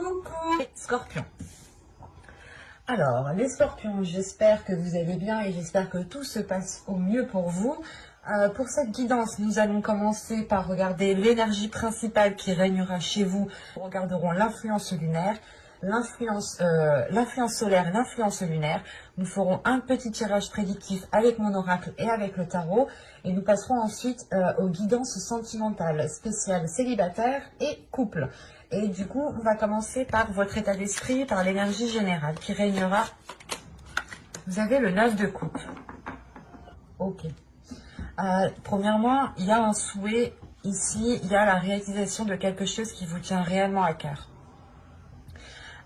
Coucou les Scorpions. Alors, les Scorpions, j'espère que vous allez bien et j'espère que tout se passe au mieux pour vous. Pour cette guidance, nous allons commencer par regarder l'énergie principale qui régnera chez vous. Nous regarderons l'influence lunaire, l'influence solaire et l'influence lunaire. Nous ferons un petit tirage prédictif avec mon oracle et avec le tarot. Et nous passerons ensuite aux guidances sentimentales spéciales célibataire et couple. Et du coup, on va commencer par votre état d'esprit, par l'énergie générale qui régnera. Vous avez le 9 de coupe. Ok. Premièrement, il y a un souhait ici, il y a la réalisation de quelque chose qui vous tient réellement à cœur.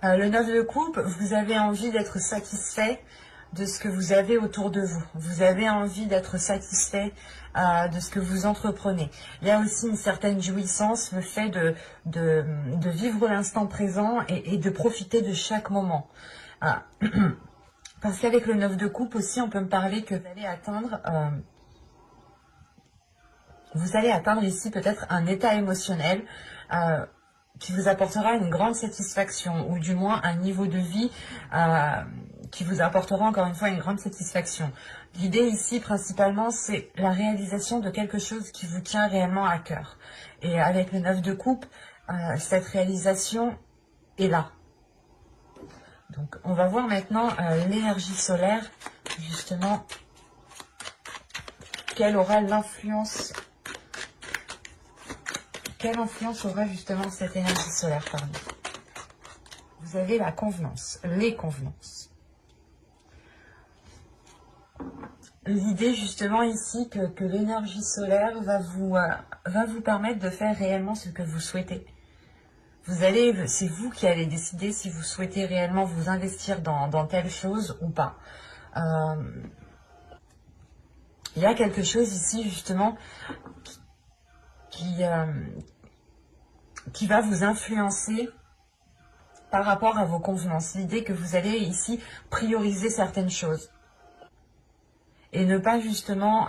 Le 9 de coupe, vous avez envie d'être satisfait de ce que vous avez autour de vous. Vous avez envie d'être satisfait de ce que vous entreprenez. Il y a aussi une certaine jouissance, le fait de vivre l'instant présent et de profiter de chaque moment. Parce qu'avec le 9 de coupe aussi, on peut me parler que vous allez atteindre ici peut-être un état émotionnel qui vous apportera une grande satisfaction, ou du moins un niveau de vie qui vous apportera encore une fois une grande satisfaction. L'idée ici principalement, c'est la réalisation de quelque chose qui vous tient réellement à cœur. Et avec le 9 de coupe, cette réalisation est là. Donc on va voir maintenant l'énergie solaire, justement, quelle influence aura justement cette énergie solaire parmi vous. Vous avez la convenance, les convenances. L'idée justement ici que l'énergie solaire va vous permettre de faire réellement ce que vous souhaitez. C'est vous qui allez décider si vous souhaitez réellement vous investir dans telle chose ou pas. Il y a quelque chose ici justement qui va vous influencer par rapport à vos convenances. L'idée que vous allez ici prioriser certaines choses. Et ne pas justement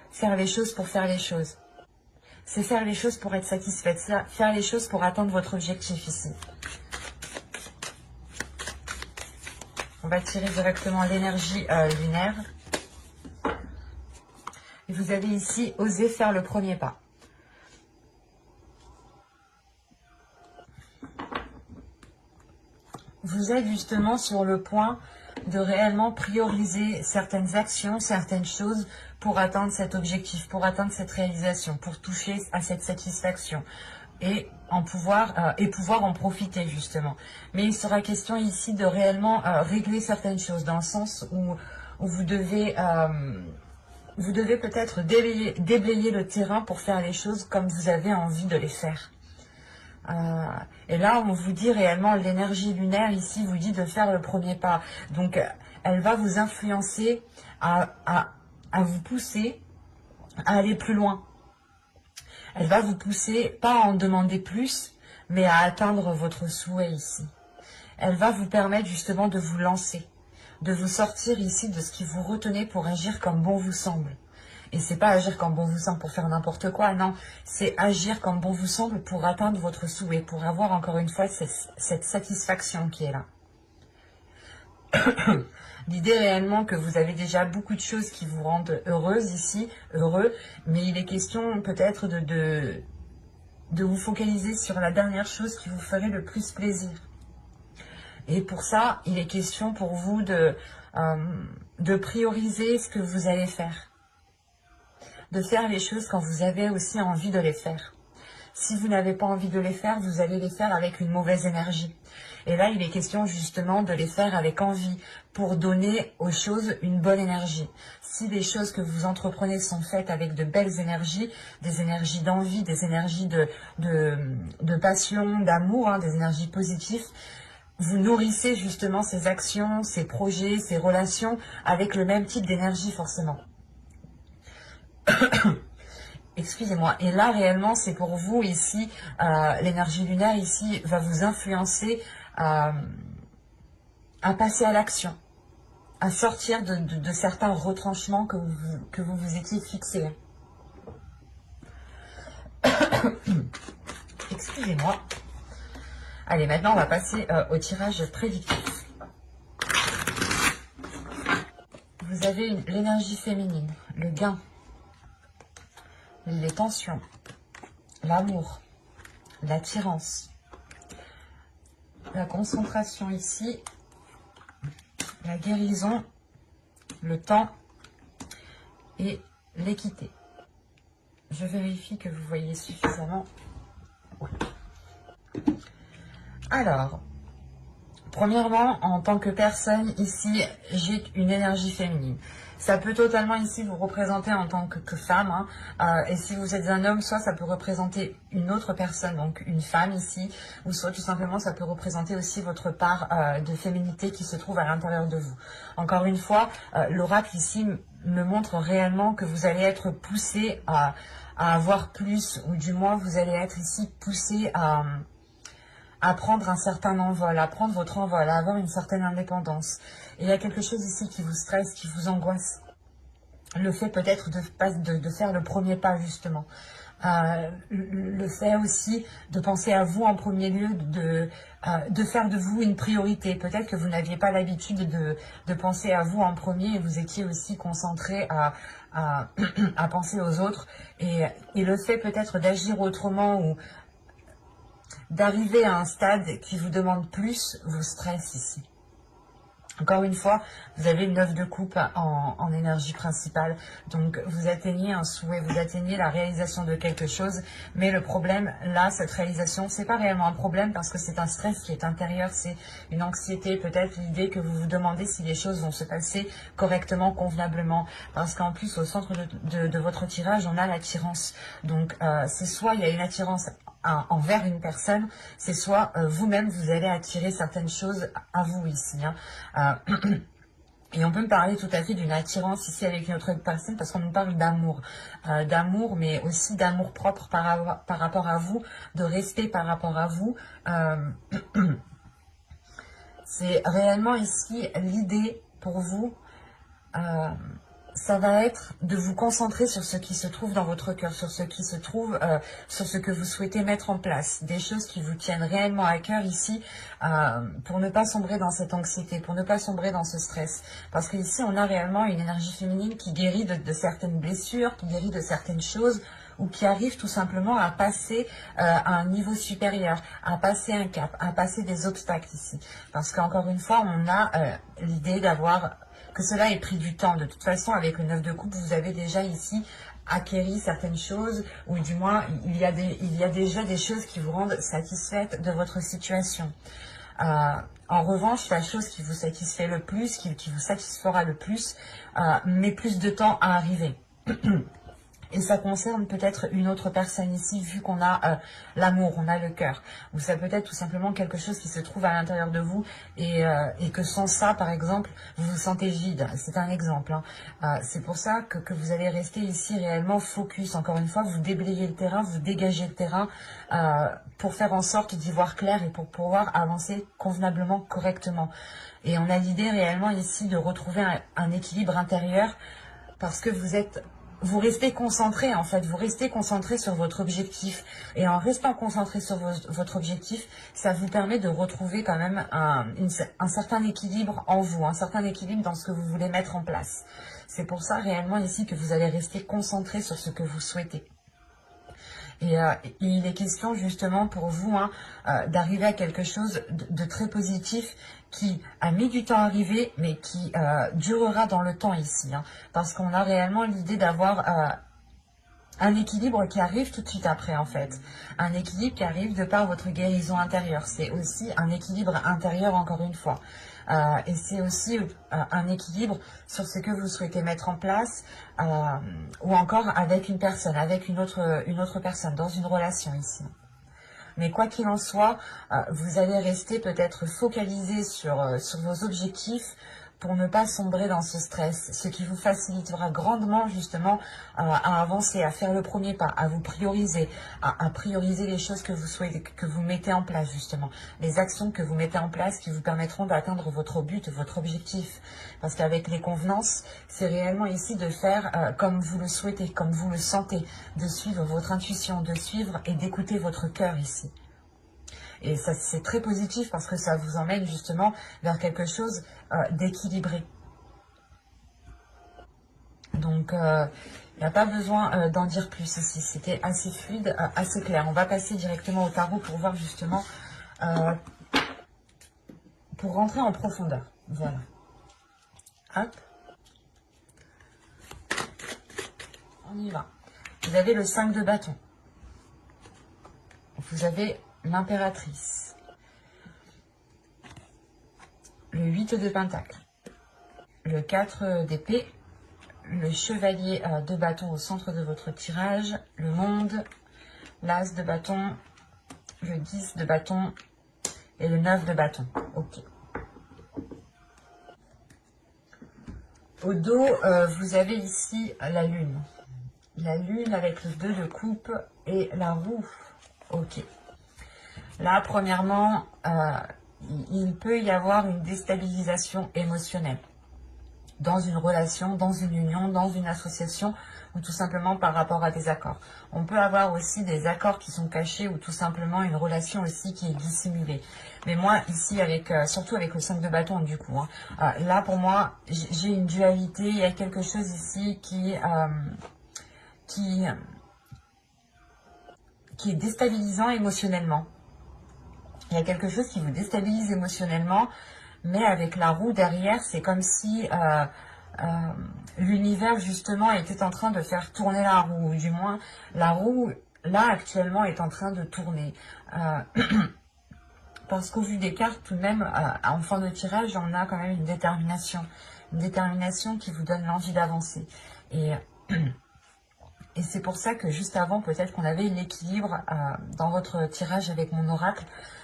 faire les choses pour faire les choses. C'est faire les choses pour être satisfaite. C'est faire les choses pour atteindre votre objectif ici. On va tirer directement l'énergie lunaire. Et vous avez ici osé faire le premier pas. Vous êtes justement sur le point de réellement prioriser certaines actions, certaines choses pour atteindre cet objectif, pour atteindre cette réalisation, pour toucher à cette satisfaction et pouvoir en profiter justement. Mais il sera question ici de réellement régler certaines choses dans le sens où vous devez peut-être déblayer le terrain pour faire les choses comme vous avez envie de les faire. Et là, on vous dit réellement, l'énergie lunaire ici vous dit de faire le premier pas. Donc, elle va vous influencer à vous pousser à aller plus loin. Elle va vous pousser, pas à en demander plus, mais à atteindre votre souhait ici. Elle va vous permettre justement de vous lancer, de vous sortir ici de ce qui vous retenait pour agir comme bon vous semble. Et c'est pas agir comme bon vous semble pour faire n'importe quoi, non. C'est agir comme bon vous semble pour atteindre votre souhait, pour avoir encore une fois cette satisfaction qui est là. L'idée réellement que vous avez déjà beaucoup de choses qui vous rendent heureuse ici, heureux, mais il est question peut-être de vous focaliser sur la dernière chose qui vous ferait le plus plaisir. Et pour ça, il est question pour vous de prioriser ce que vous allez faire. De faire les choses quand vous avez aussi envie de les faire. Si vous n'avez pas envie de les faire, vous allez les faire avec une mauvaise énergie. Et là, il est question justement de les faire avec envie pour donner aux choses une bonne énergie. Si les choses que vous entreprenez sont faites avec de belles énergies, des énergies d'envie, des énergies de passion, d'amour, des énergies positives, vous nourrissez justement ces actions, ces projets, ces relations avec le même type d'énergie forcément. Excusez-moi. Et là, réellement, c'est pour vous ici, l'énergie lunaire ici va vous influencer à passer à l'action, à sortir de certains retranchements que vous vous étiez fixés. Excusez-moi. Allez, maintenant, on va passer au tirage prédictif. Vous avez l'énergie féminine, le gain, les tensions, l'amour, l'attirance, la concentration ici, la guérison, le temps et l'équité. Je vérifie que vous voyez suffisamment. Oui. Alors, premièrement, en tant que personne, ici, j'ai une énergie féminine. Ça peut totalement ici vous représenter en tant que femme. Et si vous êtes un homme, soit ça peut représenter une autre personne, donc une femme ici, ou soit tout simplement ça peut représenter aussi votre part de féminité qui se trouve à l'intérieur de vous. Encore une fois, l'oracle ici me montre réellement que vous allez être poussé à avoir plus, ou du moins vous allez être ici poussé à prendre un certain envol, à prendre votre envol, à avoir une certaine indépendance. Et il y a quelque chose ici qui vous stresse, qui vous angoisse. Le fait peut-être de faire le premier pas, justement. Le fait aussi de penser à vous en premier lieu, de faire de vous une priorité. Peut-être que vous n'aviez pas l'habitude de penser à vous en premier et vous étiez aussi concentré à penser aux autres. Et le fait peut-être d'agir autrement ou d'arriver à un stade qui vous demande plus, vous stresse ici. Encore une fois, vous avez une 9 de coupe en énergie principale. Donc, vous atteignez un souhait, vous atteignez la réalisation de quelque chose. Mais le problème, là, cette réalisation, c'est pas réellement un problème parce que c'est un stress qui est intérieur. C'est une anxiété, peut-être l'idée que vous vous demandez si les choses vont se passer correctement, convenablement. Parce qu'en plus, au centre de votre tirage, on a l'attirance. Donc, c'est soit il y a une attirance envers une personne, c'est soit vous-même vous allez attirer certaines choses à vous ici. Et on peut me parler tout à fait d'une attirance ici avec une autre personne parce qu'on nous parle d'amour. D'amour, mais aussi d'amour propre par rapport à vous, de respect par rapport à vous. C'est réellement ici l'idée pour vous. Ça va être de vous concentrer sur ce qui se trouve dans votre cœur, sur ce qui se trouve, sur ce que vous souhaitez mettre en place. Des choses qui vous tiennent réellement à cœur ici, pour ne pas sombrer dans cette anxiété, pour ne pas sombrer dans ce stress. Parce qu'ici, on a réellement une énergie féminine qui guérit de certaines blessures, qui guérit de certaines choses, ou qui arrive tout simplement à passer à un niveau supérieur, à passer un cap, à passer des obstacles ici. Parce qu'encore une fois, on a l'idée d'avoir... que cela ait pris du temps. De toute façon, avec le 9 de coupe, vous avez déjà ici acquéri certaines choses, ou du moins, il y a déjà des choses qui vous rendent satisfaite de votre situation. En revanche, la chose qui vous satisfait le plus, qui vous satisfera le plus, met plus de temps à arriver. Et ça concerne peut-être une autre personne ici, vu qu'on a l'amour, on a le cœur. Ou ça peut être tout simplement quelque chose qui se trouve à l'intérieur de vous et que sans ça, par exemple, vous vous sentez vide. C'est un exemple. C'est pour ça que vous allez rester ici réellement focus. Encore une fois, vous déblayez le terrain, vous dégagez le terrain pour faire en sorte d'y voir clair et pour pouvoir avancer convenablement, correctement. Et on a l'idée réellement ici de retrouver un équilibre intérieur parce que vous restez concentré en fait, vous restez concentré sur votre objectif. Et en restant concentré sur votre objectif, ça vous permet de retrouver quand même un certain équilibre en vous, un certain équilibre dans ce que vous voulez mettre en place. C'est pour ça réellement ici que vous allez rester concentré sur ce que vous souhaitez. Et il est question justement pour vous d'arriver à quelque chose de très positif qui a mis du temps à arriver, mais qui durera dans le temps ici. Parce qu'on a réellement l'idée d'avoir un équilibre qui arrive tout de suite après en fait. Un équilibre qui arrive de par votre guérison intérieure. C'est aussi un équilibre intérieur encore une fois. Et c'est aussi un équilibre sur ce que vous souhaitez mettre en place ou encore avec une personne, avec une autre personne, dans une relation ici. Mais quoi qu'il en soit, vous allez rester peut-être focalisé sur vos objectifs pour ne pas sombrer dans ce stress, ce qui vous facilitera grandement justement à avancer, à faire le premier pas, à vous prioriser, à prioriser les choses que vous souhaitez, que vous mettez en place justement, les actions que vous mettez en place qui vous permettront d'atteindre votre but, votre objectif. Parce qu'avec les convenances, c'est réellement ici de faire comme vous le souhaitez, comme vous le sentez, de suivre votre intuition, de suivre et d'écouter votre cœur ici. Et ça, c'est très positif parce que ça vous emmène justement vers quelque chose d'équilibré. Donc, il n'y a pas besoin d'en dire plus ici. C'était assez fluide, assez clair. On va passer directement au tarot pour voir justement, pour rentrer en profondeur. Voilà. Hop. On y va. Vous avez le 5 de bâton. Vous avez l'impératrice. Le 8 de pentacle. Le 4 d'épée. Le chevalier de bâton au centre de votre tirage. Le monde. L'as de bâton. Le 10 de bâton. Et le 9 de bâton. Ok. Au dos, vous avez ici la lune. La lune avec le 2 de coupe et la roue. Ok. Là, premièrement, il peut y avoir une déstabilisation émotionnelle dans une relation, dans une union, dans une association ou tout simplement par rapport à des accords. On peut avoir aussi des accords qui sont cachés ou tout simplement une relation aussi qui est dissimulée. Mais moi, ici, surtout avec le 5 de bâton du coup, là pour moi, j'ai une dualité, il y a quelque chose ici qui est déstabilisant émotionnellement. Il y a quelque chose qui vous déstabilise émotionnellement, mais avec la roue derrière, c'est comme si l'univers justement était en train de faire tourner la roue, ou du moins la roue là actuellement est en train de tourner. Parce qu'au vu des cartes, tout de même, en fin de tirage, on a quand même une détermination qui vous donne l'envie d'avancer. Et c'est pour ça que juste avant, peut-être qu'on avait l'équilibre dans votre tirage avec mon oracle.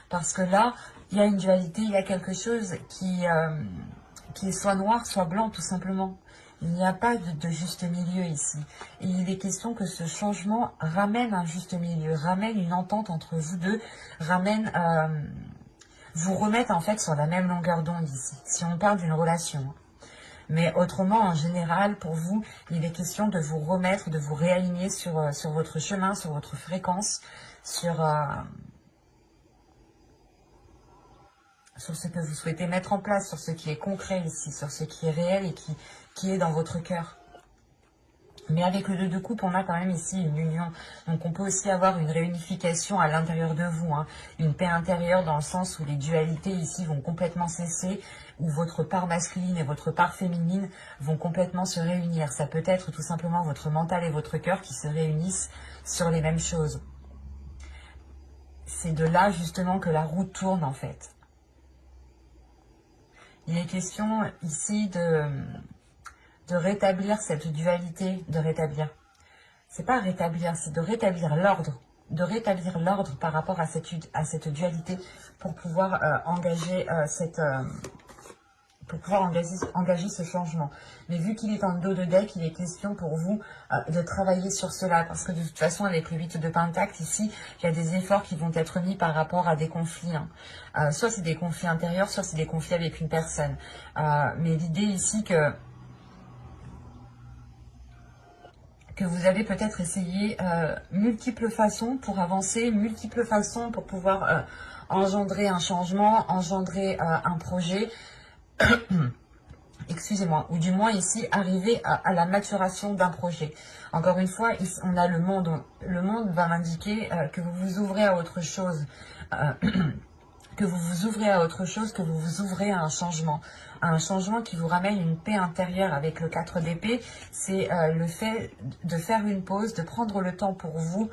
Parce que là, il y a une dualité, il y a quelque chose qui est soit noir, soit blanc, tout simplement. Il n'y a pas de juste milieu ici. Et il est question que ce changement ramène un juste milieu, ramène une entente entre vous deux, vous remette en fait sur la même longueur d'onde ici, si on parle d'une relation. Mais autrement, en général, pour vous, il est question de vous remettre, de vous réaligner sur votre chemin, sur votre fréquence, sur ce que vous souhaitez mettre en place, sur ce qui est concret ici, sur ce qui est réel et qui est dans votre cœur. Mais avec le 2 de coupe, on a quand même ici une union. Donc on peut aussi avoir une réunification à l'intérieur de vous, une paix intérieure dans le sens où les dualités ici vont complètement cesser, où votre part masculine et votre part féminine vont complètement se réunir. Ça peut être tout simplement votre mental et votre cœur qui se réunissent sur les mêmes choses. C'est de là justement que la roue tourne en fait. Il est question ici de rétablir cette dualité, c'est pas rétablir, c'est de rétablir l'ordre, par rapport à cette dualité pour pouvoir engager engager ce changement. Mais vu qu'il est en dos de deck, il est question pour vous de travailler sur cela, parce que de toute façon, avec le 8 de pentacle, ici, il y a des efforts qui vont être mis par rapport à des conflits. Soit c'est des conflits intérieurs, soit c'est des conflits avec une personne. Mais l'idée ici que vous avez peut-être essayé multiples façons pour avancer, multiples façons pour pouvoir engendrer un changement, engendrer un projet, excusez-moi, ou du moins ici arriver à la maturation d'un projet. Encore une fois, ici, on a le monde. Le monde va m'indiquer que vous vous ouvrez à autre chose, que vous vous ouvrez à autre chose, que vous vous ouvrez à un changement qui vous ramène une paix intérieure. Avec le 4 d'épée, c'est le fait de faire une pause, de prendre le temps pour vous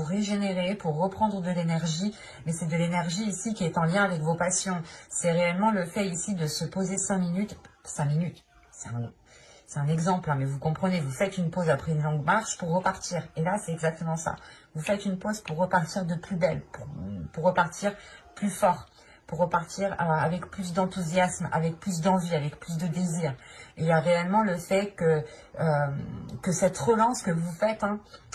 régénérer, pour reprendre de l'énergie, mais c'est de l'énergie ici qui est en lien avec vos passions. C'est réellement le fait ici de se poser 5 minutes, c'est un exemple, mais vous comprenez, vous faites une pause après une longue marche pour repartir. Et là, c'est exactement ça. Vous faites une pause pour repartir de plus belle, pour repartir plus fort, pour repartir avec plus d'enthousiasme, avec plus d'envie, avec plus de désir. Et il y a réellement le fait que cette relance que vous faites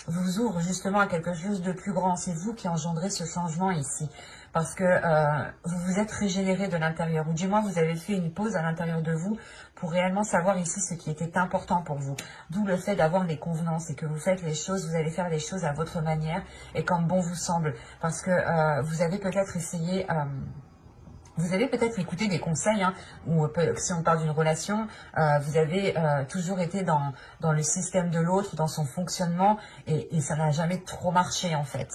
vous ouvre justement à quelque chose de plus grand. C'est vous qui engendrez ce changement ici. parce que vous vous êtes régénéré de l'intérieur, ou du moins vous avez fait une pause à l'intérieur de vous pour réellement savoir ici ce qui était important pour vous. D'où le fait d'avoir des convenances et que vous faites les choses, vous allez faire les choses à votre manière et comme bon vous semble. Parce que vous avez peut-être essayé... vous avez peut-être écouté des conseils, hein, ou si on parle d'une relation, vous avez toujours été dans le système de l'autre, dans son fonctionnement, et ça n'a jamais trop marché en fait.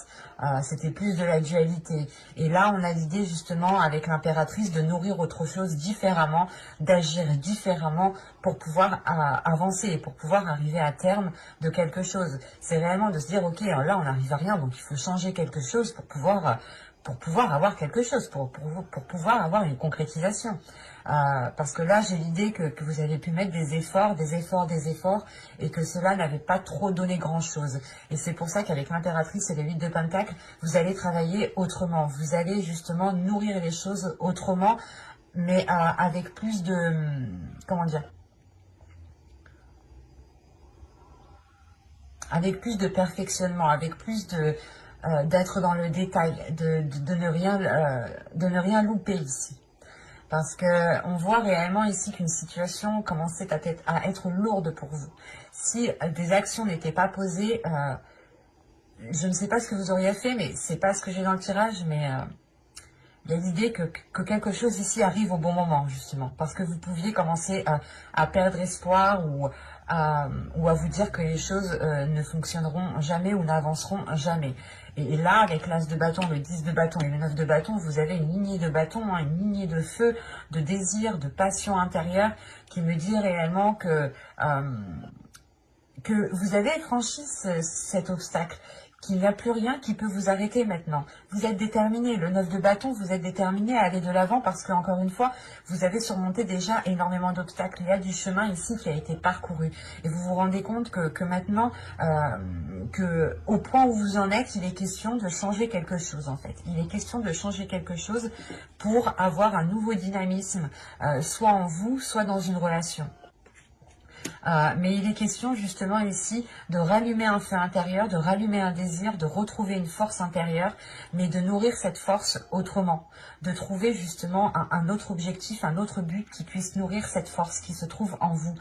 C'était plus de la dualité. Et là, on a l'idée justement avec l'impératrice de nourrir autre chose différemment, d'agir différemment pour pouvoir avancer, pour pouvoir arriver à terme de quelque chose. C'est réellement de se dire, ok, là on n'arrive à rien, donc il faut changer quelque chose pour pouvoir avoir quelque chose, pour pouvoir avoir une concrétisation. Parce que là, j'ai l'idée que vous avez pu mettre des efforts, et que cela n'avait pas trop donné grand-chose. Et c'est pour ça qu'avec l'impératrice et les 8 de Pentacles, vous allez travailler autrement. Vous allez justement nourrir les choses autrement, mais avec plus de... comment dire ? Avec plus de perfectionnement, avec plus de... d'être dans le détail, de ne rien louper ici. Parce que on voit réellement ici qu'une situation commençait à être lourde pour vous. Si des actions n'étaient pas posées, je ne sais pas ce que vous auriez fait, mais c'est pas ce que j'ai dans le tirage, mais il y a l'idée que quelque chose ici arrive au bon moment, justement. Parce que vous pouviez commencer à perdre espoir ou à vous dire que les choses ne fonctionneront jamais ou n'avanceront jamais. Et là, avec l'As de bâton, le 10 de bâton et le 9 de bâton, vous avez une lignée de bâton, hein, une lignée de feu, de désir, de passion intérieure qui me dit réellement que vous avez franchi cet obstacle, qu'il n'y a plus rien qui peut vous arrêter maintenant. Vous êtes déterminé, le 9 de bâton, vous êtes déterminé à aller de l'avant parce que, encore une fois, vous avez surmonté déjà énormément d'obstacles. Il y a du chemin ici qui a été parcouru. Et vous vous rendez compte que maintenant, au point où vous en êtes, il est question de changer quelque chose, en fait. Il est question de changer quelque chose pour avoir un nouveau dynamisme, soit en vous, soit dans une relation. Mais il est question justement ici de rallumer un feu intérieur, de rallumer un désir, de retrouver une force intérieure, mais de nourrir cette force autrement, de trouver justement un autre objectif, un autre but qui puisse nourrir cette force qui se trouve en vous.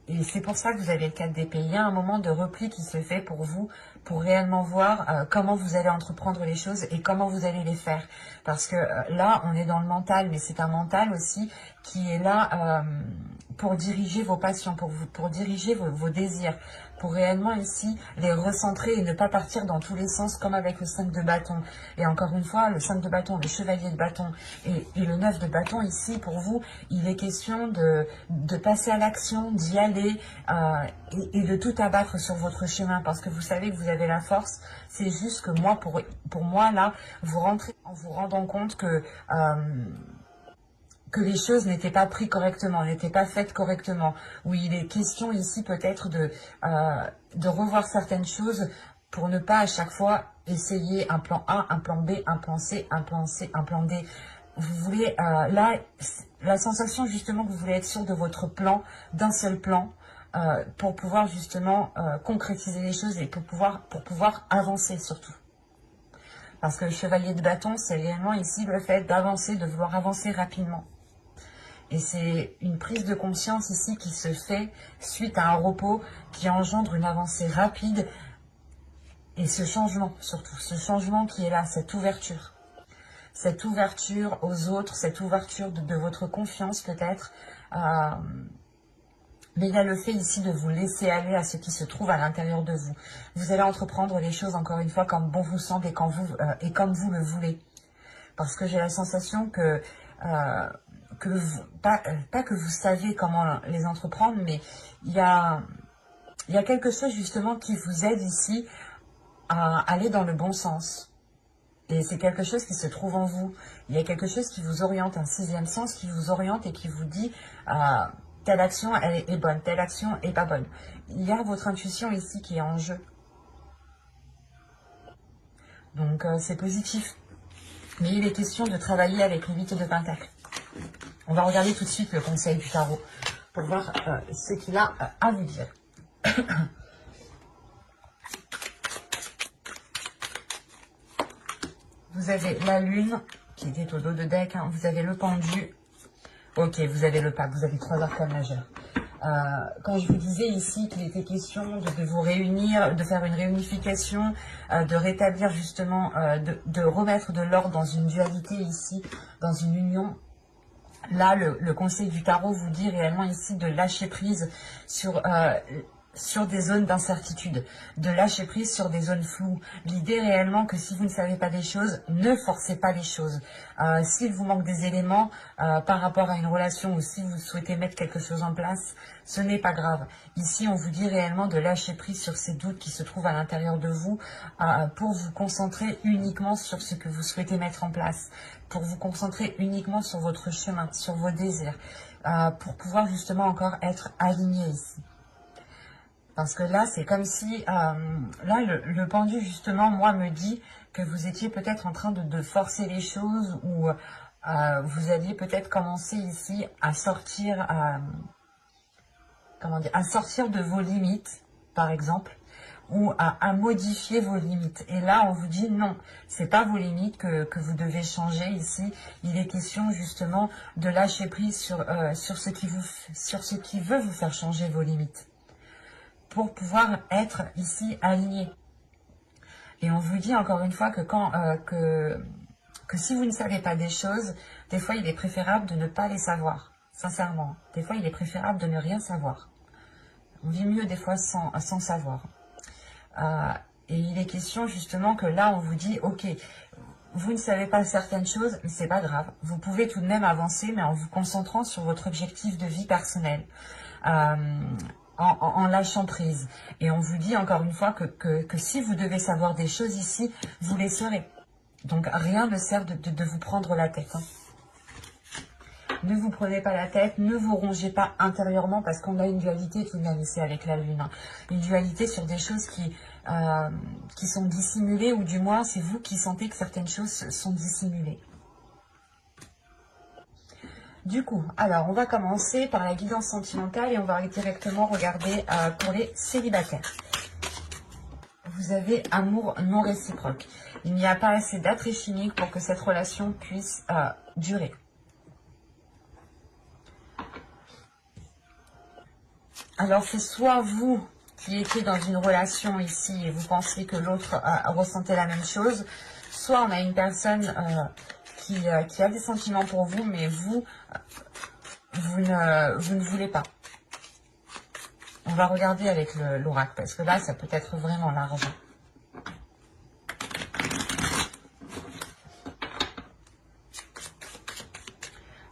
Et c'est pour ça que vous avez le 4 d'épée. Il y a un moment de repli qui se fait pour vous, pour réellement voir comment vous allez entreprendre les choses et comment vous allez les faire. Parce que là, on est dans le mental, mais c'est un mental aussi qui est là pour diriger vos passions, pour diriger vos désirs, pour réellement ici les recentrer et ne pas partir dans tous les sens comme avec le 5 de bâton. Et encore une fois, le 5 de bâton, le chevalier de bâton et le 9 de bâton ici, pour vous, il est question de passer à l'action, d'y aller et de tout abattre sur votre chemin parce que vous savez que vous avez la force. C'est juste que moi, pour moi, là, vous rentrez en vous rendant compte que les choses n'étaient pas prises correctement, n'étaient pas faites correctement. Oui, il est question ici peut-être de revoir certaines choses pour ne pas à chaque fois essayer un plan A, un plan B, un plan C, un plan C, un plan D. Vous voulez, là, la sensation justement que vous voulez être sûr de votre plan, d'un seul plan, pour pouvoir justement concrétiser les choses et pour pouvoir avancer surtout. Parce que le chevalier de bâton, c'est réellement ici le fait d'avancer, de vouloir avancer rapidement. Et c'est une prise de conscience ici qui se fait suite à un repos qui engendre une avancée rapide. Et ce changement, surtout, ce changement qui est là, cette ouverture aux autres, cette ouverture de votre confiance peut-être. Mais il y a le fait ici de vous laisser aller à ce qui se trouve à l'intérieur de vous. Vous allez entreprendre les choses, encore une fois, comme bon vous semble et comme vous le voulez. Parce que j'ai la sensation que pas que vous saviez comment les entreprendre, mais il y a quelque chose justement qui vous aide ici à aller dans le bon sens. Et c'est quelque chose qui se trouve en vous. Il y a quelque chose qui vous oriente, un 6e sens qui vous oriente et qui vous dit telle action elle est bonne, telle action est pas bonne. Il y a votre intuition ici qui est en jeu. Donc c'est positif. Mais il est question de travailler avec les 8 de Pentacle. On va regarder tout de suite le conseil du tarot pour voir ce qu'il a à vous dire. Vous avez la lune, qui était au dos de deck. Hein. Vous avez le pendu. Ok, vous avez le pape. Vous avez 3 arcanes majeurs. Quand je vous disais ici qu'il était question de vous réunir, de faire une réunification, de rétablir justement, de remettre de l'ordre dans une dualité ici, dans une union. Là, le conseil du tarot vous dit réellement ici de lâcher prise sur des zones d'incertitude, de lâcher prise sur des zones floues. L'idée réellement que si vous ne savez pas des choses, ne forcez pas les choses. S'il vous manque des éléments par rapport à une relation ou si vous souhaitez mettre quelque chose en place, ce n'est pas grave. Ici, on vous dit réellement de lâcher prise sur ces doutes qui se trouvent à l'intérieur de vous pour vous concentrer uniquement sur ce que vous souhaitez mettre en place, pour vous concentrer uniquement sur votre chemin, sur vos désirs, pour pouvoir justement encore être aligné ici. Parce que là, c'est comme si, là, le pendu, justement, moi, me dit que vous étiez peut-être en train de forcer les choses ou vous alliez peut-être commencer ici à sortir, comment dire, à sortir de vos limites, par exemple, ou à modifier vos limites. Et là, on vous dit non, c'est pas vos limites que vous devez changer ici. Il est question, justement, de lâcher prise sur ce qui veut vous faire changer vos limites, pour pouvoir être ici aligné. Et on vous dit encore une fois que que si vous ne savez pas des choses, des fois il est préférable de ne pas les savoir, sincèrement. Des fois il est préférable de ne rien savoir. On vit mieux des fois sans savoir. Et il est question justement que là on vous dit, ok, vous ne savez pas certaines choses, mais c'est pas grave. Vous pouvez tout de même avancer, mais en vous concentrant sur votre objectif de vie personnelle. En lâchant prise. Et on vous dit encore une fois que si vous devez savoir des choses ici, vous les saurez. Donc rien ne sert de vous prendre la tête. Hein. Ne vous prenez pas la tête, ne vous rongez pas intérieurement parce qu'on a une dualité tout de même ici avec la lune. Hein. Une dualité sur des choses qui sont dissimulées ou du moins c'est vous qui sentez que certaines choses sont dissimulées. Du coup, alors on va commencer par la guidance sentimentale et on va directement regarder pour les célibataires. Vous avez amour non réciproque. Il n'y a pas assez d'attrait chimique pour que cette relation puisse durer. Alors c'est soit vous qui étiez dans une relation ici et vous pensez que l'autre ressentait la même chose, soit on a une personne qui a des sentiments pour vous, mais vous ne voulez pas. On va regarder avec l'oracle, parce que là, ça peut être vraiment large.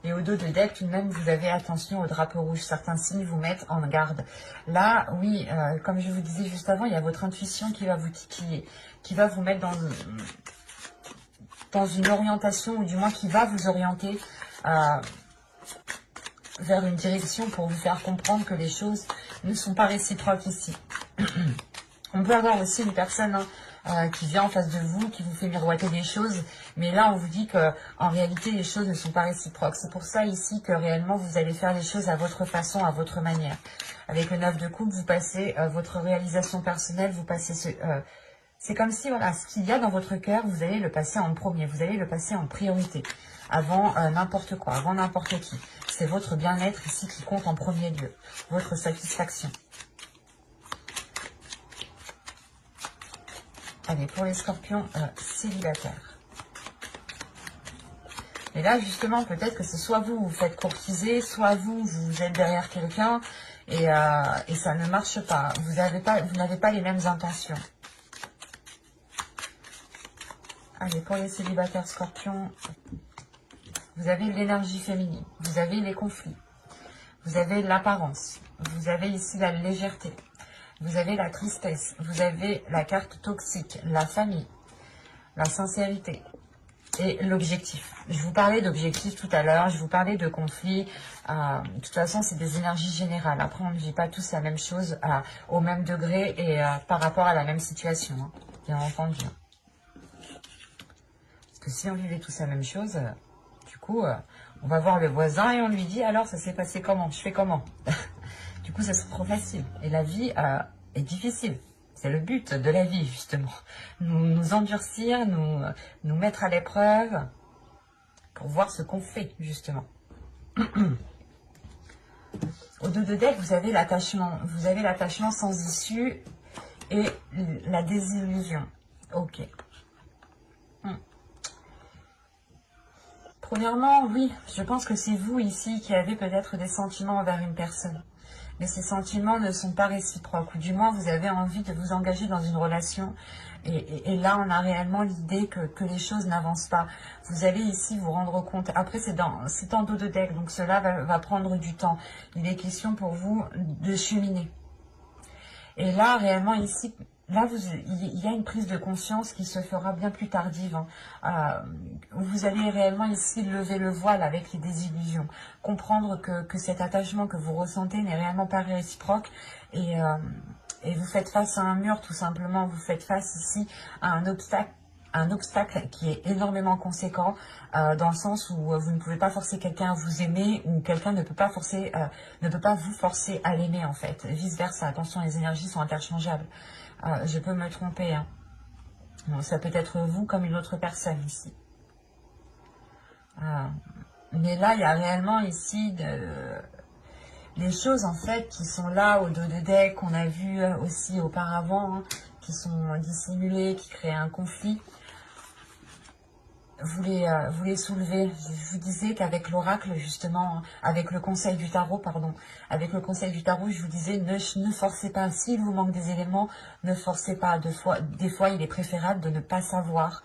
Et au dos de deck, tout de même, vous avez attention au drapeau rouge. Certains signes vous mettent en garde. Là, oui, comme je vous disais juste avant, il y a votre intuition qui va vous mettre dans une orientation, ou du moins qui va vous orienter vers une direction pour vous faire comprendre que les choses ne sont pas réciproques ici. On peut avoir aussi une personne qui vient en face de vous, qui vous fait miroiter des choses, mais là on vous dit que en réalité les choses ne sont pas réciproques. C'est pour ça ici que réellement vous allez faire les choses à votre façon, à votre manière. Avec le 9 de coupe, vous passez votre réalisation personnelle, vous passez c'est comme si, voilà, ce qu'il y a dans votre cœur, vous allez le passer en premier, vous allez le passer en priorité, avant n'importe quoi, avant n'importe qui. C'est votre bien-être ici qui compte en premier lieu, votre satisfaction. Allez, pour les scorpions célibataires. Et là, justement, peut-être que c'est soit vous, vous faites courtiser, soit vous êtes derrière quelqu'un et ça ne marche pas. Vous n'avez pas les mêmes intentions. Allez, pour les célibataires scorpions, vous avez l'énergie féminine, vous avez les conflits, vous avez l'apparence, vous avez ici la légèreté, vous avez la tristesse, vous avez la carte toxique, la famille, la sincérité et l'objectif. Je vous parlais d'objectif tout à l'heure, je vous parlais de conflits. De toute façon, c'est des énergies générales. Après, on ne vit pas tous la même chose au même degré et par rapport à la même situation, hein, bien entendu. Parce que si on vivait tous la même chose, du coup, on va voir le voisin et on lui dit, alors ça s'est passé comment? Je fais comment? Du coup, ça serait trop facile. Et la vie est difficile. C'est le but de la vie, justement. Nous endurcir, nous mettre à l'épreuve pour voir ce qu'on fait, justement. Au 2 de dés, vous avez l'attachement. Vous avez l'attachement sans issue et la désillusion. Ok. Premièrement, oui, je pense que c'est vous ici qui avez peut-être des sentiments envers une personne. Mais ces sentiments ne sont pas réciproques. Ou du moins, vous avez envie de vous engager dans une relation. Et là, on a réellement l'idée que les choses n'avancent pas. Vous allez ici vous rendre compte. Après, c'est en dos de deck, donc cela va prendre du temps. Il est question pour vous de cheminer. Et là, réellement, ici... Là, il y a une prise de conscience qui se fera bien plus tardive. Vous allez réellement ici lever le voile avec les désillusions. Comprendre que cet attachement que vous ressentez n'est réellement pas réciproque. Et vous faites face à un mur, tout simplement. Vous faites face ici à un obstacle qui est énormément conséquent, dans le sens où vous ne pouvez pas forcer quelqu'un à vous aimer, ou quelqu'un ne peut pas vous forcer à l'aimer, en fait. Vice versa. Attention, les énergies sont interchangeables. Je peux me tromper. Hein. Bon, ça peut être vous comme une autre personne ici. Mais là, il y a réellement ici les choses en fait qui sont là au dos de deck, qu'on a vu aussi auparavant, hein, qui sont dissimulées, qui créent un conflit. Vous les soulevez. Je vous disais qu'avec l'oracle, justement, avec le conseil du tarot, avec le conseil du tarot, je vous disais, ne forcez pas. S'il vous manque des éléments, ne forcez pas. Des fois, il est préférable de ne pas savoir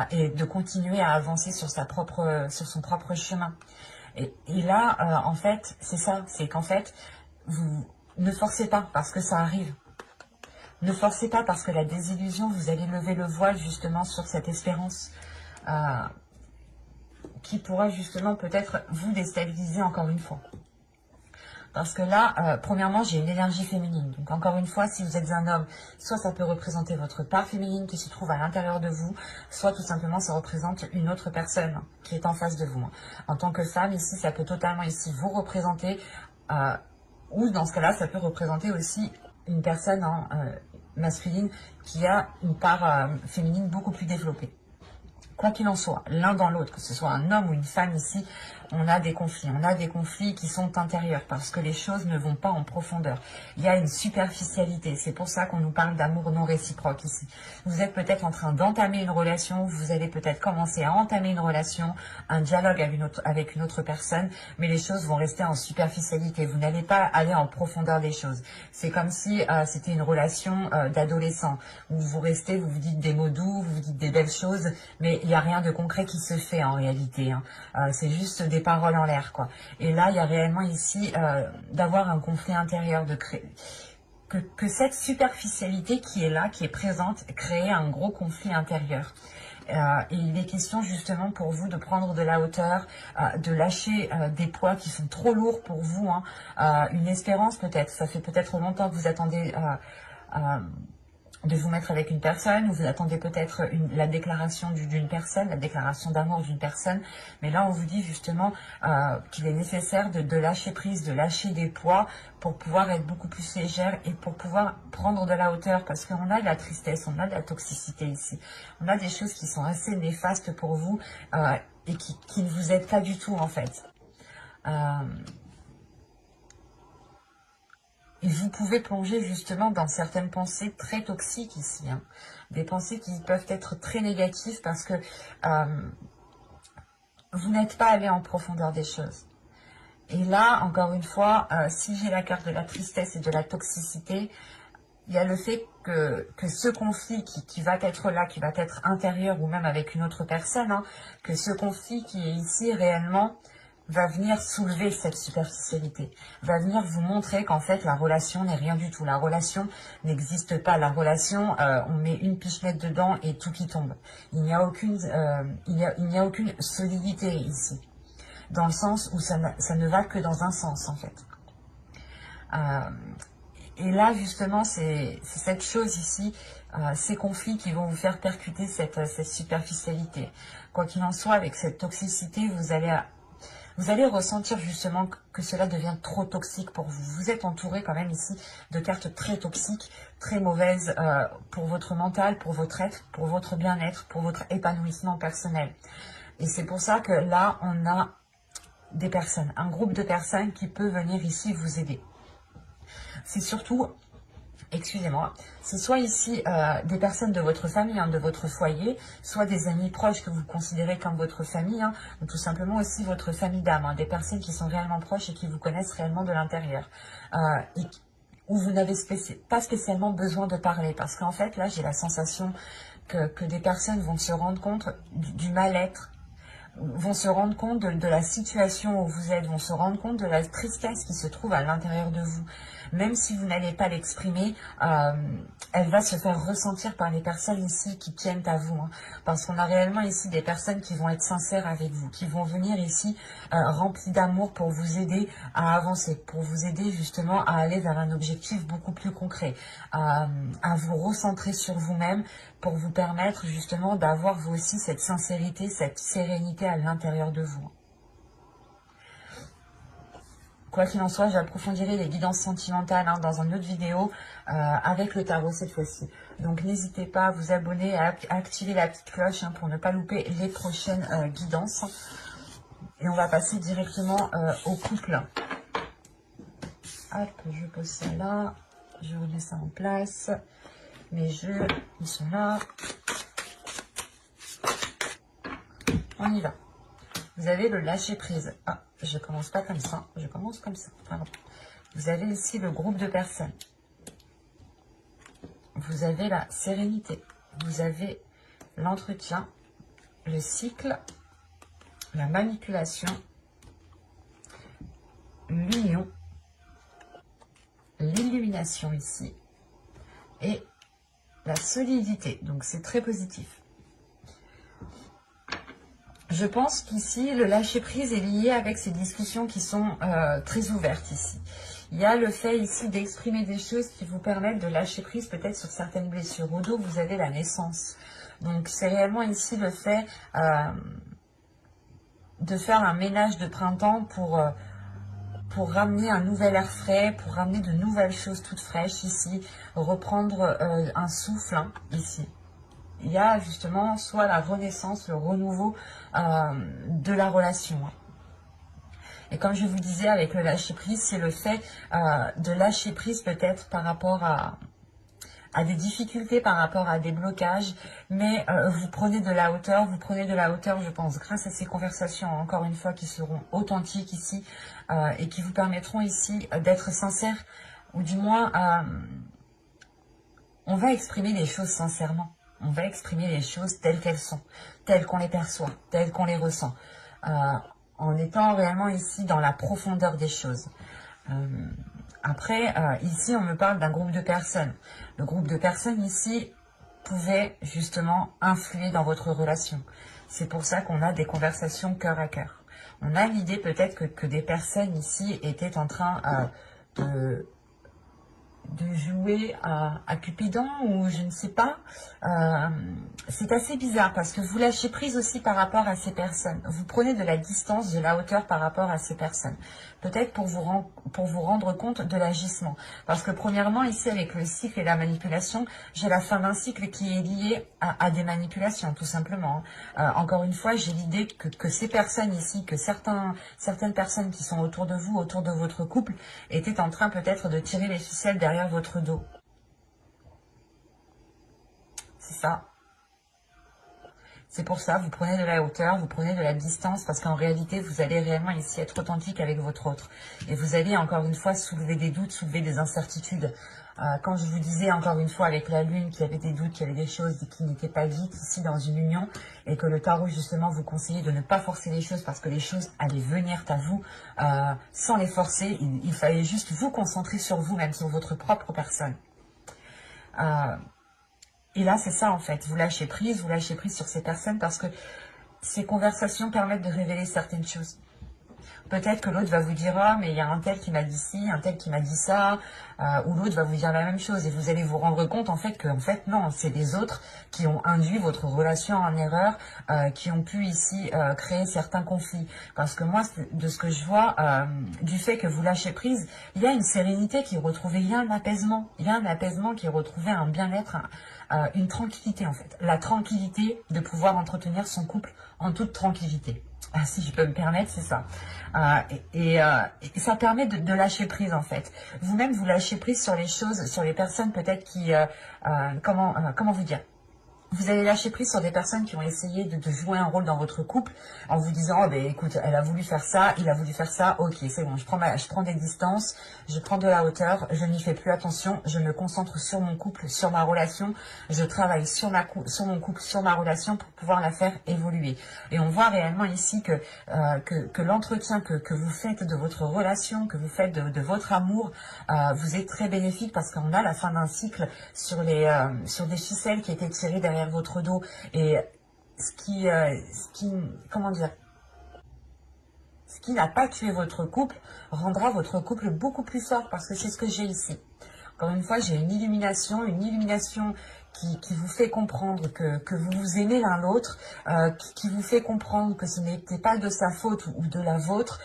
et de continuer à avancer sur son propre chemin. Et là, en fait, c'est ça. C'est qu'en fait, vous ne forcez pas parce que ça arrive. Ne forcez pas parce que la désillusion, vous allez lever le voile justement sur cette espérance. Qui pourra justement peut-être vous déstabiliser encore une fois. Parce que là, premièrement, j'ai une énergie féminine. Donc encore une fois, si vous êtes un homme, soit ça peut représenter votre part féminine qui se trouve à l'intérieur de vous, soit tout simplement ça représente une autre personne qui est en face de vous. En tant que femme, ici, ça peut totalement ici vous représenter, ou dans ce cas-là, ça peut représenter aussi une personne masculine qui a une part féminine beaucoup plus développée. Quoi qu'il en soit, l'un dans l'autre, que ce soit un homme ou une femme ici, on a des conflits. On a des conflits qui sont intérieurs parce que les choses ne vont pas en profondeur. Il y a une superficialité. C'est pour ça qu'on nous parle d'amour non réciproque ici. Vous êtes peut-être en train d'entamer une relation, vous allez peut-être commencer à entamer une relation, un dialogue avec une autre personne, mais les choses vont rester en superficialité. Vous n'allez pas aller en profondeur des choses. C'est comme si c'était une relation d'adolescent où vous restez, vous vous dites des mots doux, vous vous dites des belles choses, mais il n'y a rien de concret qui se fait en réalité. Hein. C'est juste des paroles en l'air, quoi. Et là, il y a réellement ici d'avoir un conflit intérieur, de créer que cette superficialité qui est là, qui est présente, crée un gros conflit intérieur. Et il est question justement pour vous de prendre de la hauteur, de lâcher des poids qui sont trop lourds pour vous. Hein. Une espérance peut-être, ça fait peut-être longtemps que vous attendez de vous mettre avec une personne, ou vous attendez peut-être la déclaration d'une personne, la déclaration d'amour d'une personne, mais là on vous dit justement qu'il est nécessaire de lâcher prise, de lâcher des poids pour pouvoir être beaucoup plus légère et pour pouvoir prendre de la hauteur, parce qu'on a de la tristesse, on a de la toxicité ici, on a des choses qui sont assez néfastes pour vous et qui ne vous aident pas du tout en fait. Et vous pouvez plonger justement dans certaines pensées très toxiques ici. Hein. Des pensées qui peuvent être très négatives parce que vous n'êtes pas allé en profondeur des choses. Et là, encore une fois, si j'ai la carte de la tristesse et de la toxicité, il y a le fait que ce conflit qui va être là, qui va être intérieur ou même avec une autre personne, hein, que ce conflit qui est ici réellement va venir soulever cette superficialité, va venir vous montrer qu'en fait la relation n'est rien du tout, la relation n'existe pas, la relation on met une pichenette dedans et tout qui tombe. Il n'y a aucune solidité ici, dans le sens où ça ne va que dans un sens en fait. Et là justement c'est cette chose ici, ces conflits qui vont vous faire percuter cette superficialité. Quoi qu'il en soit, avec cette toxicité, vous allez vous allez ressentir justement que cela devient trop toxique pour vous. Vous êtes entouré quand même ici de cartes très toxiques, très mauvaises pour votre mental, pour votre être, pour votre bien-être, pour votre épanouissement personnel. Et c'est pour ça que là, on a des personnes, un groupe de personnes qui peut venir ici vous aider. C'est surtout, excusez-moi, c'est soit ici des personnes de votre famille, hein, de votre foyer, soit des amis proches que vous considérez comme votre famille, hein, ou tout simplement aussi votre famille d'âme, hein, des personnes qui sont réellement proches et qui vous connaissent réellement de l'intérieur, et où vous n'avez pas spécialement besoin de parler, parce qu'en fait, là, j'ai la sensation que des personnes vont se rendre compte du mal-être, vont se rendre compte de la situation où vous êtes, vont se rendre compte de la tristesse qui se trouve à l'intérieur de vous. Même si vous n'allez pas l'exprimer, elle va se faire ressentir par les personnes ici qui tiennent à vous. Hein, parce qu'on a réellement ici des personnes qui vont être sincères avec vous, qui vont venir ici remplies d'amour pour vous aider à avancer, pour vous aider justement à aller vers un objectif beaucoup plus concret, à vous recentrer sur vous-même, pour vous permettre justement d'avoir vous aussi cette sincérité, cette sérénité à l'intérieur de vous. Quoi qu'il en soit, j'approfondirai les guidances sentimentales hein, dans une autre vidéo avec le tarot cette fois-ci. Donc n'hésitez pas à vous abonner, à activer la petite cloche hein, pour ne pas louper les prochaines guidances. Et on va passer directement au couple. Hop, je pose ça là, je remets ça en place. Mes jeux, ils sont là. On y va. Vous avez le lâcher prise. Ah, je commence pas comme ça. Je commence comme ça. Pardon. Vous avez ici le groupe de personnes. Vous avez la sérénité. Vous avez l'entretien, le cycle, la manipulation, l'union, l'illumination ici et la solidité. Donc c'est très positif. Je pense qu'ici, le lâcher-prise est lié avec ces discussions qui sont très ouvertes ici. Il y a le fait ici d'exprimer des choses qui vous permettent de lâcher prise peut-être sur certaines blessures. Au dos, vous avez la naissance. Donc, c'est réellement ici le fait de faire un ménage de printemps pour ramener un nouvel air frais, pour ramener de nouvelles choses toutes fraîches ici, reprendre un souffle hein, ici. Il y a justement soit la renaissance, le renouveau de la relation. Et comme je vous disais avec le lâcher prise, c'est le fait de lâcher prise peut-être par rapport à des difficultés, par rapport à des blocages, mais vous prenez de la hauteur, je pense, grâce à ces conversations, encore une fois, qui seront authentiques ici et qui vous permettront ici d'être sincères, ou du moins, on va exprimer les choses sincèrement. On va exprimer les choses telles qu'elles sont, telles qu'on les perçoit, telles qu'on les ressent, en étant réellement ici dans la profondeur des choses. Après, ici, on me parle d'un groupe de personnes. Le groupe de personnes ici pouvait justement influer dans votre relation. C'est pour ça qu'on a des conversations cœur à cœur. On a l'idée peut-être que des personnes ici étaient en train de jouer à Cupidon ou je ne sais pas. C'est assez bizarre parce que vous lâchez prise aussi par rapport à ces personnes. Vous prenez de la distance, de la hauteur par rapport à ces personnes. Peut-être pour vous rendre compte de l'agissement. Parce que premièrement, ici avec le cycle et la manipulation, j'ai la fin d'un cycle qui est lié à des manipulations, tout simplement. Encore une fois, j'ai l'idée que ces personnes ici, que certaines personnes qui sont autour de vous, autour de votre couple, étaient en train peut-être de tirer les ficelles derrière votre dos. C'est ça. C'est pour ça, vous prenez de la hauteur, vous prenez de la distance, parce qu'en réalité, vous allez réellement ici être authentique avec votre autre. Et vous allez encore une fois soulever des doutes, soulever des incertitudes. Quand je vous disais encore une fois avec la lune qu'il y avait des doutes, qu'il y avait des choses qui n'étaient pas dites ici dans une union, et que le tarot justement vous conseillait de ne pas forcer les choses parce que les choses allaient venir à vous sans les forcer. Il fallait juste vous concentrer sur vous-même, sur votre propre personne. Et là, c'est ça en fait, vous lâchez prise sur ces personnes parce que ces conversations permettent de révéler certaines choses. Peut-être que l'autre va vous dire, ah, mais il y a un tel qui m'a dit ci, un tel qui m'a dit ça, ou l'autre va vous dire la même chose, et vous allez vous rendre compte en fait que non, c'est les autres qui ont induit votre relation en erreur, qui ont pu ici créer certains conflits. Parce que moi, de ce que je vois, du fait que vous lâchez prise, il y a une sérénité qui est retrouvée, il y a un apaisement qui est retrouvé, un bien-être, une tranquillité en fait. La tranquillité de pouvoir entretenir son couple en toute tranquillité. Ah, si je peux me permettre, c'est ça. Et ça permet de lâcher prise en fait. Vous-même, vous lâchez prise sur les choses, sur les personnes peut-être qui... comment vous dire, vous allez lâcher prise sur des personnes qui ont essayé de jouer un rôle dans votre couple en vous disant, oh, ben, écoute, elle a voulu faire ça, il a voulu faire ça, ok, c'est bon, je prends des distances, je prends de la hauteur, je n'y fais plus attention, je me concentre sur mon couple, sur ma relation, je travaille sur mon couple, sur ma relation pour pouvoir la faire évoluer. Et on voit réellement ici que l'entretien que vous faites de votre relation, que vous faites de votre amour, vous est très bénéfique parce qu'on a la fin d'un cycle sur des ficelles qui étaient tirées derrière votre dos, et ce qui comment dire, ce qui n'a pas tué votre couple rendra votre couple beaucoup plus fort, parce que c'est ce que j'ai ici. Encore une fois, j'ai une illumination qui vous fait comprendre que vous vous aimez l'un l'autre, qui vous fait comprendre que ce n'était pas de sa faute ou de la vôtre,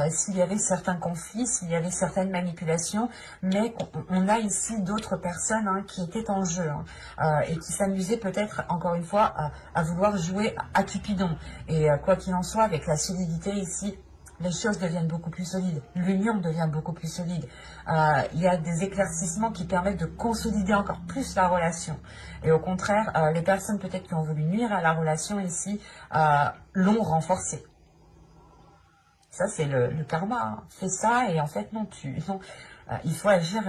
s'il y avait certains conflits, s'il y avait certaines manipulations, mais on a ici d'autres personnes qui étaient en jeu, et qui s'amusaient peut-être, encore une fois, à vouloir jouer à Cupidon. Et quoi qu'il en soit, avec la solidité ici, les choses deviennent beaucoup plus solides, l'union devient beaucoup plus solide. Il y a des éclaircissements qui permettent de consolider encore plus la relation. Et au contraire, les personnes peut-être qui ont voulu nuire à la relation ici, l'ont renforcée. Ça, c'est le karma. Fais ça et en fait, non, il faut agir.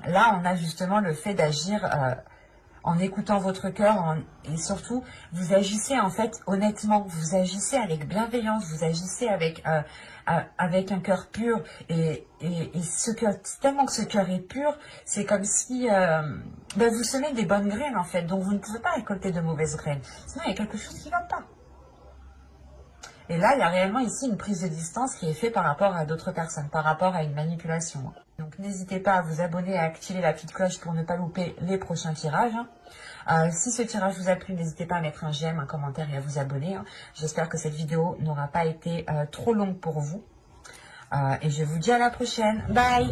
Là, on a justement le fait d'agir en écoutant votre cœur, et surtout, vous agissez en fait honnêtement, vous agissez avec bienveillance, vous agissez avec un cœur pur, et ce cœur, tellement que ce cœur est pur, c'est comme si vous semez des bonnes graines en fait, donc vous ne pouvez pas récolter de mauvaises graines, sinon il y a quelque chose qui ne va pas. Et là, il y a réellement ici une prise de distance qui est faite par rapport à d'autres personnes, par rapport à une manipulation. Donc n'hésitez pas à vous abonner et à activer la petite cloche pour ne pas louper les prochains tirages. Si ce tirage vous a plu, n'hésitez pas à mettre un j'aime, un commentaire et à vous abonner. J'espère que cette vidéo n'aura pas été trop longue pour vous. Et je vous dis à la prochaine. Bye!